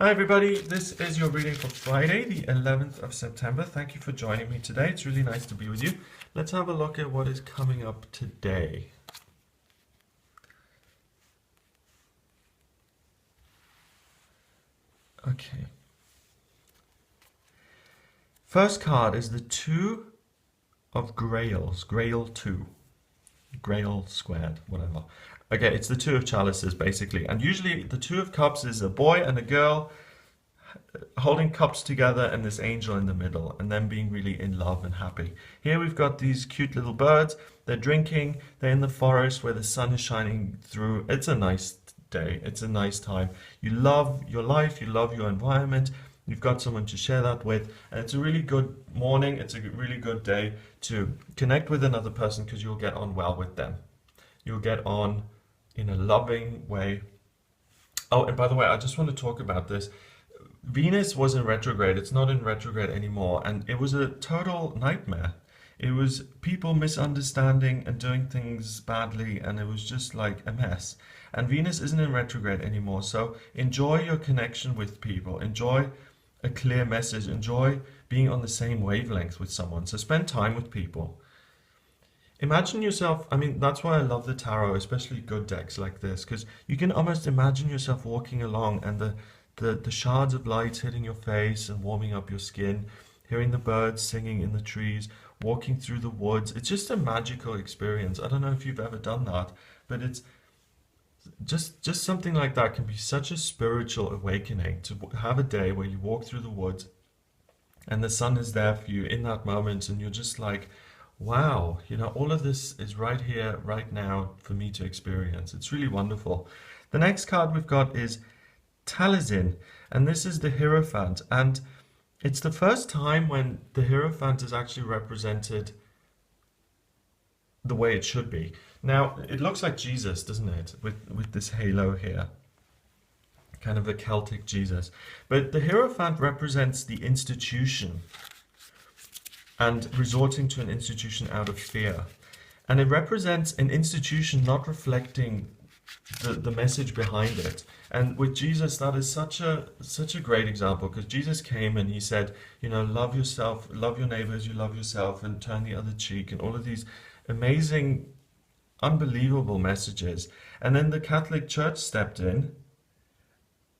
Hi everybody, this is your reading for Friday, the 11th of September. Thank you for joining me today. It's really nice to be with you. Let's have a look at what is coming up today. Okay. First card is the Two of Grails, Grail 2. Grail squared, whatever. Okay, it's the Two of Chalices basically. And usually the Two of Cups is a boy and a girl holding cups together and this angel in the middle and them being really in love and happy. Here we've got these cute little birds. They're drinking. They're in the forest where the sun is shining through. It's a nice day. It's a nice time. You love your life. You love your environment. You've got someone to share that with. And it's a really good morning. It's a really good day to connect with another person because you'll get on well with them. You'll get on in a loving way. Oh, and by the way, I just want to talk about this. Venus was in retrograde. It's not in retrograde anymore. And it was a total nightmare. It was people misunderstanding and doing things badly. And it was just like a mess. And Venus isn't in retrograde anymore. So enjoy your connection with people. Enjoy a clear message. Enjoy being on the same wavelength with someone. So spend time with people. Imagine yourself, I mean, that's why I love the tarot, especially good decks like this, because you can almost imagine yourself walking along and the shards of light hitting your face and warming up your skin, hearing the birds singing in the trees, walking through the woods. It's just a magical experience. I don't know if you've ever done that, but it's just something like that can be such a spiritual awakening to have a day where you walk through the woods and the sun is there for you in that moment and you're just like, wow, you know, all of this is right here, right now for me to experience. It's really wonderful. The next card we've got is Talizin, and this is the Hierophant. And it's the first time when the Hierophant is actually represented the way it should be. Now, it looks like Jesus, doesn't it, with this halo here. Kind of a Celtic Jesus. But the Hierophant represents the institution and resorting to an institution out of fear. And it represents an institution not reflecting the message behind it. And with Jesus, that is such a great example, because Jesus came and he said, you know, love yourself, love your neighbor as you love yourself, and turn the other cheek, and all of these amazing, unbelievable messages. And then the Catholic Church stepped in,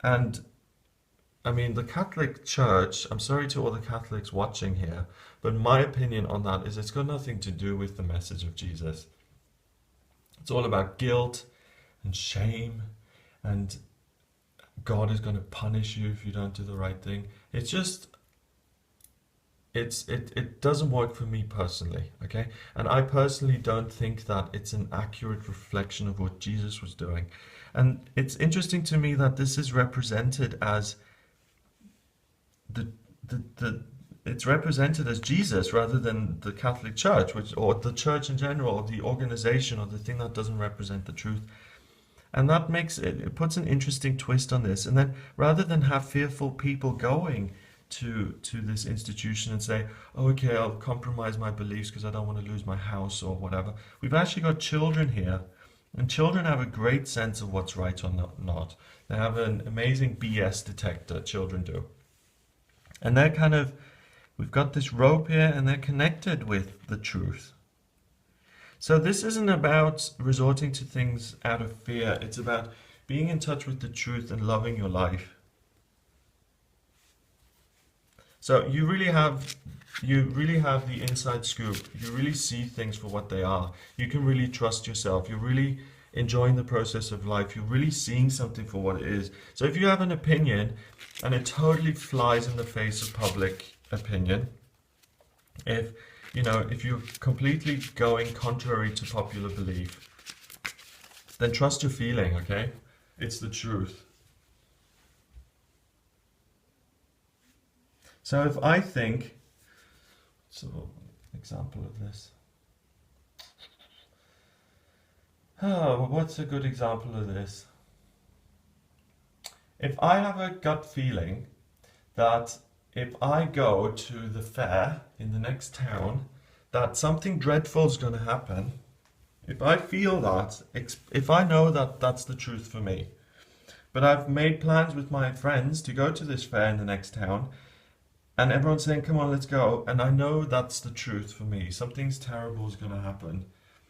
and I mean, the Catholic Church, I'm sorry to all the Catholics watching here, but my opinion on that is it's got nothing to do with the message of Jesus. It's all about guilt and shame, and God is going to punish you if you don't do the right thing. It's just, it doesn't work for me personally, okay? And I personally don't think that it's an accurate reflection of what Jesus was doing. And it's interesting to me that this is represented as it's represented as Jesus rather than the Catholic Church, or the church in general, or the organization, or the thing that doesn't represent the truth. And that makes it puts an interesting twist on this. And then rather than have fearful people going to this institution and say, oh, okay, I'll compromise my beliefs because I don't want to lose my house or whatever, we've actually got children here. And children have a great sense of what's right or not. They have an amazing BS detector, children do. And they're kind of, we've got this rope here and they're connected with the truth. So this isn't about resorting to things out of fear. It's about being in touch with the truth and loving your life. So you really have the inside scoop. You really see things for what they are. You can really trust yourself. You're really enjoying the process of life. You're really seeing something for what it is. So if you have an opinion and it totally flies in the face of public opinion, if you're completely going contrary to popular belief, then trust your feeling, okay? It's the truth. So if I think, so example of this. Oh, what's a good example of this? If I have a gut feeling that if I go to the fair in the next town, that something dreadful is going to happen, if I feel that, if I know that that's the truth for me, But I've made plans with my friends to go to this fair in the next town, and everyone's saying, come on, let's go. And I know that's the truth for me. Something's terrible is going to happen.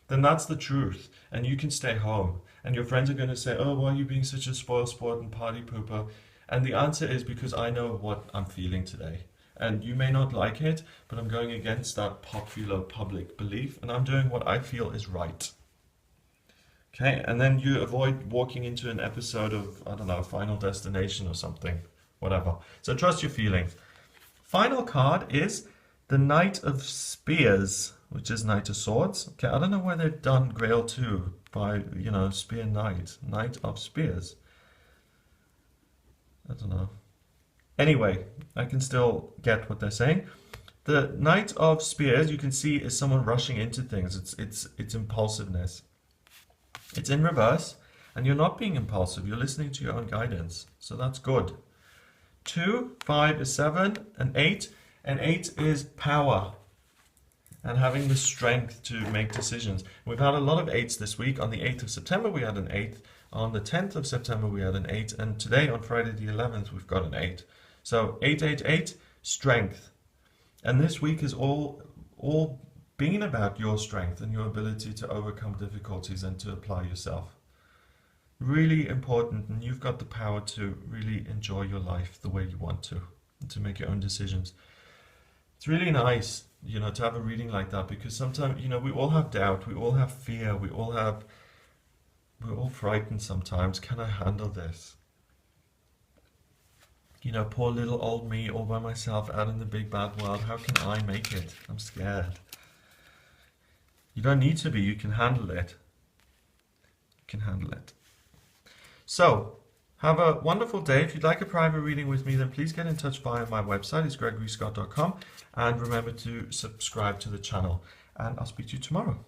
Then that's the truth. And you can stay home. And your friends are going to say, oh, why are you being such a spoilsport and party pooper? And the answer is because I know what I'm feeling today. And you may not like it, but I'm going against that popular public belief. And I'm doing what I feel is right. Okay, and then you avoid walking into an episode of, I don't know, Final Destination or something. Whatever. So trust your feelings. Final card is the Knight of Spears, which is Knight of Swords. Okay, I don't know why they've done Grail 2 by, you know, Spear Knight. Knight of Spears. I don't know. Anyway, I can still get what they're saying. The Knight of Spears, you can see, is someone rushing into things. It's impulsiveness. It's in reverse, and you're not being impulsive. You're listening to your own guidance. So that's good. 2, 5 is 7, and 8. And 8 is power and having the strength to make decisions. We've had a lot of 8s this week. On the 8th of September, we had an 8. On the 10th of September, we had an 8. And today, on Friday the 11th, we've got an 8. So 888, strength. And this week is all being about your strength and your ability to overcome difficulties and to apply yourself. Really important, and you've got the power to really enjoy your life the way you want to, and to make your own decisions. It's really nice, you know, to have a reading like that, because sometimes, you know, we all have doubt, we all have fear, we're all frightened sometimes. Can I handle this? You know, poor little old me all by myself out in the big bad world. How can I make it? I'm scared. You don't need to be, you can handle it. You can handle it. So, have a wonderful day. If you'd like a private reading with me, then please get in touch via my website. It's gregoryscott.com. And remember to subscribe to the channel. And I'll speak to you tomorrow.